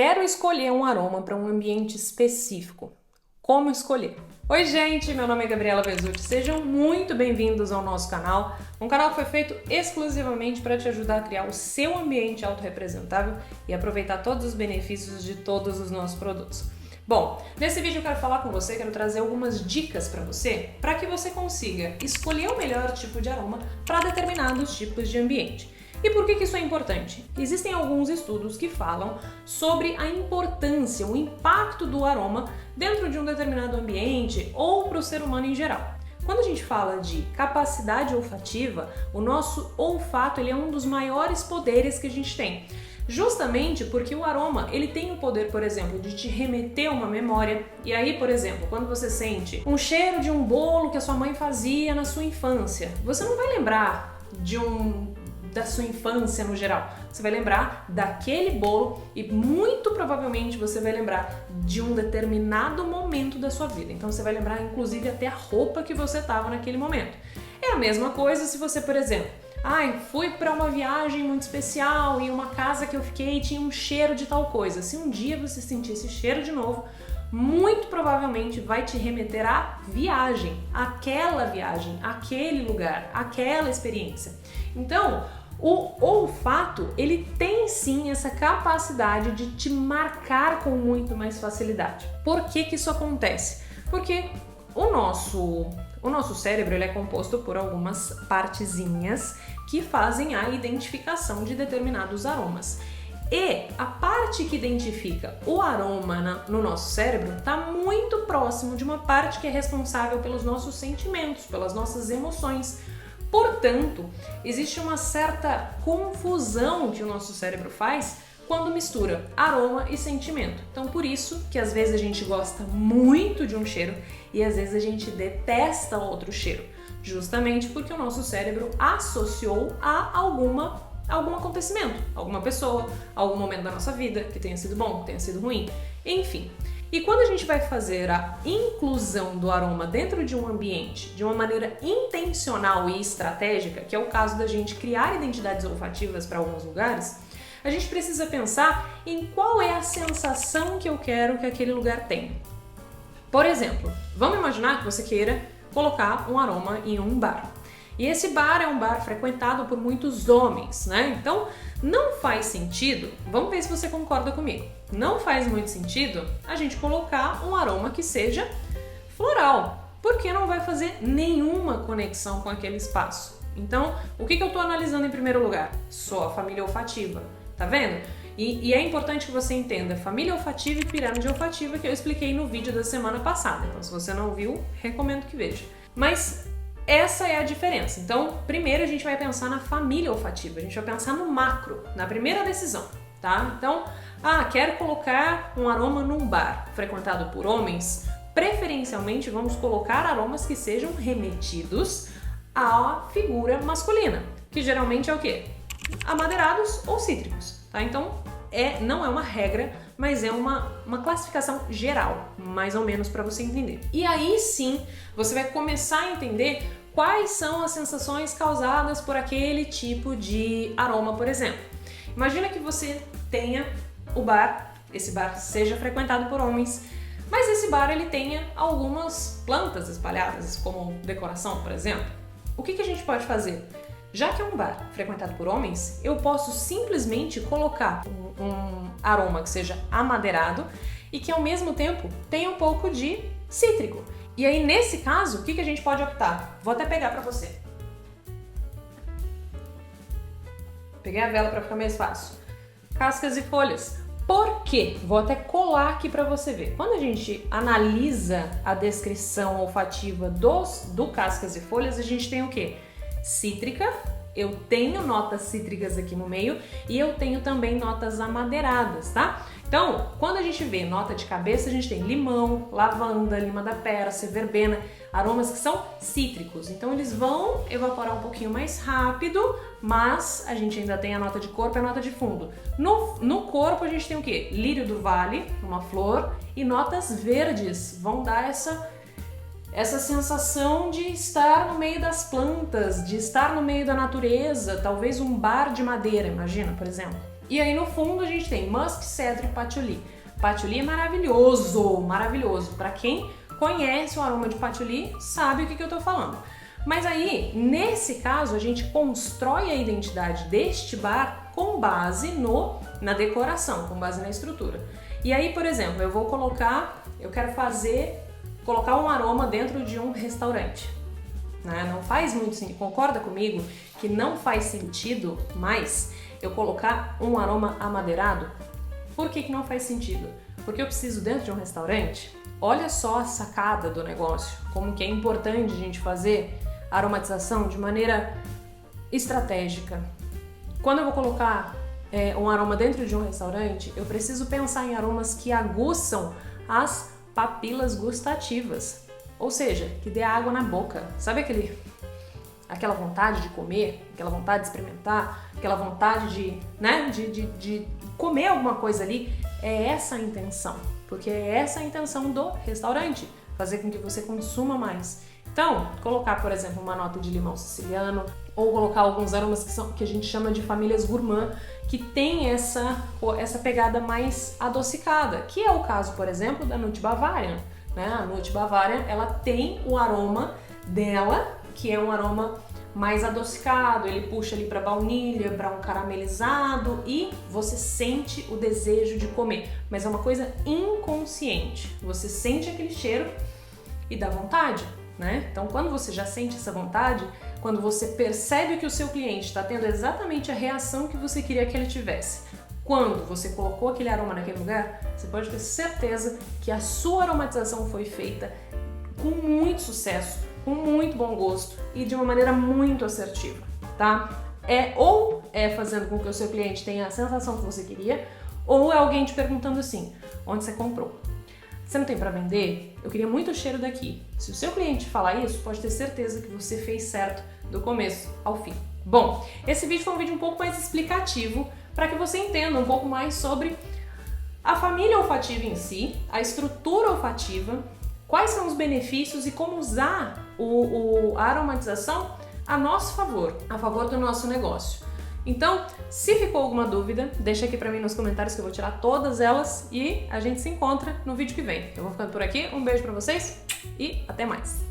Quero escolher um aroma para um ambiente específico. Como escolher? Oi gente, meu nome é Gabriela Bezutti, sejam muito bem-vindos ao nosso canal, um canal que foi feito exclusivamente para te ajudar a criar o seu ambiente autorrepresentável e aproveitar todos os benefícios de todos os nossos produtos. Bom, nesse vídeo eu quero falar com você, quero trazer algumas dicas para que você consiga escolher o melhor tipo de aroma para determinados tipos de ambiente. E por que isso é importante? Existem alguns estudos que falam sobre a importância, o impacto do aroma dentro de um determinado ambiente ou para o ser humano em geral. Quando a gente fala de capacidade olfativa, o nosso olfato ele é um dos maiores poderes que a gente tem. Justamente porque o aroma ele tem o poder, por exemplo, de te remeter a uma memória. E aí, por exemplo, quando você sente um cheiro de um bolo que a sua mãe fazia na sua infância, você não vai lembrar da sua infância no geral. Você vai lembrar daquele bolo e muito provavelmente você vai lembrar de um determinado momento da sua vida. Então você vai lembrar inclusive até a roupa que você estava naquele momento. É a mesma coisa se você, por exemplo, fui para uma viagem muito especial e uma casa que eu fiquei tinha um cheiro de tal coisa. Se um dia você sentir esse cheiro de novo, muito provavelmente vai te remeter à viagem, aquele lugar, aquela experiência. Então, o olfato, ele tem sim essa capacidade de te marcar com muito mais facilidade. Por que isso acontece? Porque o nosso cérebro ele é composto por algumas partezinhas que fazem a identificação de determinados aromas. E a parte que identifica o aroma no nosso cérebro está muito próximo de uma parte que é responsável pelos nossos sentimentos, pelas nossas emoções. Portanto, existe uma certa confusão que o nosso cérebro faz quando mistura aroma e sentimento. Então, por isso que às vezes a gente gosta muito de um cheiro e às vezes a gente detesta outro cheiro, justamente porque o nosso cérebro associou a algum acontecimento, alguma pessoa, algum momento da nossa vida que tenha sido bom, que tenha sido ruim, enfim. E quando a gente vai fazer a inclusão do aroma dentro de um ambiente de uma maneira intencional e estratégica, que é o caso da gente criar identidades olfativas para alguns lugares, a gente precisa pensar em qual é a sensação que eu quero que aquele lugar tenha. Por exemplo, vamos imaginar que você queira colocar um aroma em um bar. E esse bar é um bar frequentado por muitos homens, né? Então, não faz sentido, vamos ver se você concorda comigo, não faz muito sentido a gente colocar um aroma que seja floral, porque não vai fazer nenhuma conexão com aquele espaço. Então, o que eu estou analisando em primeiro lugar? Só a família olfativa, tá vendo? E é importante que você entenda família olfativa e pirâmide olfativa que eu expliquei no vídeo da semana passada. Então, se você não viu, recomendo que veja. Mas essa é a diferença. Então, primeiro a gente vai pensar na família olfativa, a gente vai pensar no macro, na primeira decisão, tá? Então, quero colocar um aroma num bar frequentado por homens, preferencialmente vamos colocar aromas que sejam remetidos à figura masculina, que geralmente é o quê? Amadeirados ou cítricos, tá? Então, não é uma regra, mas é uma classificação geral, mais ou menos para você entender. E aí sim, você vai começar a entender quais são as sensações causadas por aquele tipo de aroma, por exemplo. Imagina que você tenha o bar, esse bar seja frequentado por homens, mas esse bar ele tenha algumas plantas espalhadas como decoração, por exemplo. O que a gente pode fazer? Já que é um bar frequentado por homens, eu posso simplesmente colocar um aroma que seja amadeirado e que ao mesmo tempo tenha um pouco de cítrico. E aí nesse caso, o que a gente pode optar? Vou até pegar para você. Peguei a vela para ficar mais fácil. Cascas e folhas. Por quê? Vou até colar aqui para você ver. Quando a gente analisa a descrição olfativa do cascas e folhas, a gente tem o quê? Cítrica, eu tenho notas cítricas aqui no meio e eu tenho também notas amadeiradas, tá? Então, quando a gente vê nota de cabeça, a gente tem limão, lavanda, lima da pera, verbena, aromas que são cítricos. Então, eles vão evaporar um pouquinho mais rápido, mas a gente ainda tem a nota de corpo e a nota de fundo. No corpo, a gente tem o quê? Lírio do vale, uma flor, e notas verdes vão dar essa sensação de estar no meio das plantas, de estar no meio da natureza, talvez um bar de madeira, imagina, por exemplo. E aí no fundo a gente tem musk, cedro e patchouli. Patchouli é maravilhoso, maravilhoso. Para quem conhece o aroma de patchouli, sabe o que eu tô falando. Mas aí, nesse caso, a gente constrói a identidade deste bar com base na decoração, com base na estrutura. E aí, por exemplo, eu quero colocar um aroma dentro de um restaurante. Né? Não faz muito sentido, concorda comigo que não faz sentido mais eu colocar um aroma amadeirado? Por que não faz sentido? Porque eu preciso dentro de um restaurante. Olha só a sacada do negócio, como que é importante a gente fazer a aromatização de maneira estratégica. Quando eu vou colocar um aroma dentro de um restaurante, eu preciso pensar em aromas que aguçam as papilas gustativas, ou seja, que dê água na boca. Sabe aquela vontade de comer, aquela vontade de experimentar, aquela vontade de comer alguma coisa ali? É essa a intenção, porque é essa a intenção do restaurante, fazer com que você consuma mais. Então, colocar, por exemplo, uma nota de limão siciliano, ou colocar alguns aromas que a gente chama de famílias gourmand, que tem essa pegada mais adocicada, que é o caso, por exemplo, da Nut Bavarian. Né? A Nut Bavarian, ela tem o aroma dela, que é um aroma mais adocicado, ele puxa ali para baunilha, para um caramelizado e você sente o desejo de comer, mas é uma coisa inconsciente. Você sente aquele cheiro e dá vontade, né? Então, quando você já sente essa vontade, quando você percebe que o seu cliente está tendo exatamente a reação que você queria que ele tivesse, quando você colocou aquele aroma naquele lugar, você pode ter certeza que a sua aromatização foi feita com muito sucesso, com muito bom gosto e de uma maneira muito assertiva, tá? Ou é fazendo com que o seu cliente tenha a sensação que você queria, ou é alguém te perguntando assim, onde você comprou? Você não tem para vender? Eu queria muito o cheiro daqui. Se o seu cliente falar isso, pode ter certeza que você fez certo do começo ao fim. Bom, esse vídeo foi um vídeo um pouco mais explicativo para que você entenda um pouco mais sobre a família olfativa em si, a estrutura olfativa, quais são os benefícios e como usar a aromatização a nosso favor, a favor do nosso negócio. Então, se ficou alguma dúvida, deixa aqui pra mim nos comentários que eu vou tirar todas elas e a gente se encontra no vídeo que vem. Eu vou ficando por aqui, um beijo pra vocês e até mais!